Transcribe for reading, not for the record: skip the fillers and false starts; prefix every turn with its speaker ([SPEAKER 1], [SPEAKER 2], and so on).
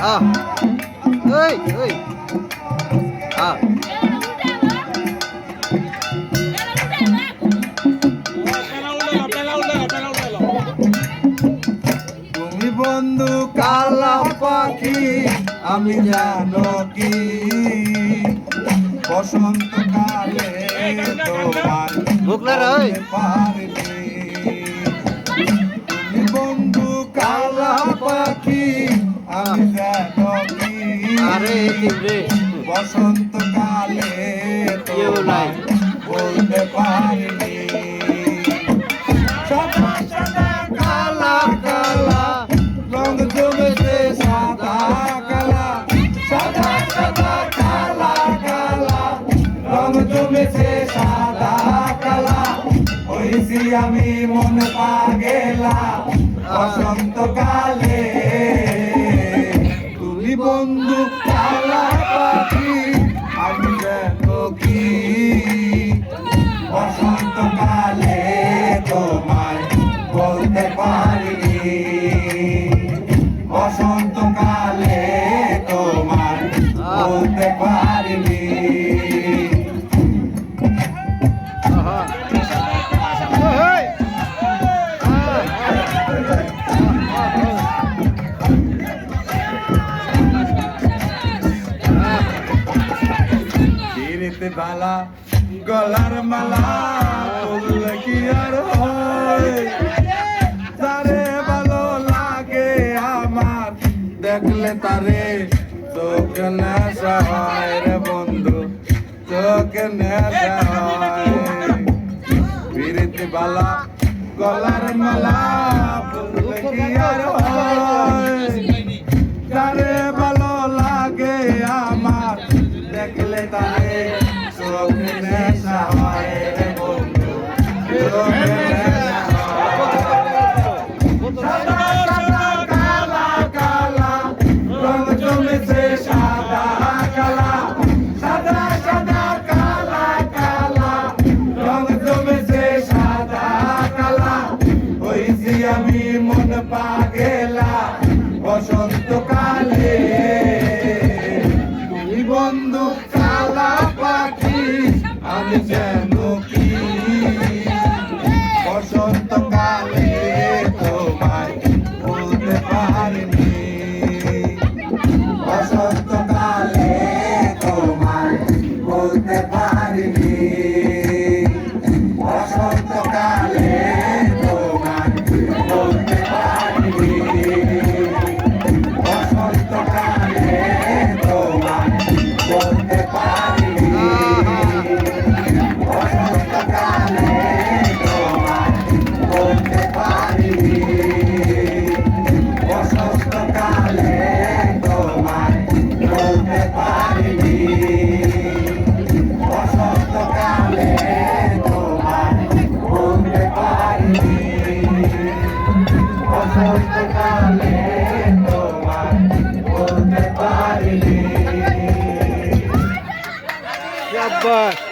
[SPEAKER 1] ওই ওই
[SPEAKER 2] তুমি বন্ধু কালা পাখি আমি জানো কি বসন্ত কালে তোমার পারিনি তুমি বন্ধু কালা পাখি আমি জানো কি বসন্ত কালে তোমার বলতে পারিনি সাদা সাদা কালা কালা রং জমেছে সাদা কালা সাদা সাদা কালা কালা রং জমেছে সাদা কালা হয়েছি আমি মন পাগেলা বসন্ত কালে তুমি বন্ধু কালা পাখি আমি জানো কি বসন্ত কালে তোমায় বলতে পারিনি বসন্ত কালে তোমায় বলতে পারিনি কিরিতে বালা গলার মালা বললে কি আর হয় তারে ভালো লাগে আমার দেখলে তারে চোখ নেশা হয় রে বন্ধু চোখ নেশা হয় পিরিতি বালা গলার মালা বললে কি আর হয় তারে ভালো লাগে আমার দেখলে তারে চোখ নেশা হয় রে বন্ধু চোখ নেশা সাদা সাদা কালা কালা রং জমেছে সাদা কালা সাদা সাদা কালা কালা রং জমেছে সাদা কালা হইছি আমি মন পাগেলা বসন্ত কালে তুমি বন্ধু কালা পাখি আমি যেন কি বসন্ত কালে তোমায় বলতে পারিনি বসন্ত কালে তোমায় বলতে পারিনি বসন্ত কালে তোমায় বলতে পারিনি বসন্ত কালে তোমায় বলতে পারিনি বসন্ত কালে তোমায় বলতে পারিনি বসন্ত কালে তোমায় বলতে পারিনি বসন্ত কালে তোমায় বলতে পারিনি বসন্ত কালে তোমায় বলতে পারিনি
[SPEAKER 1] শাবাশ।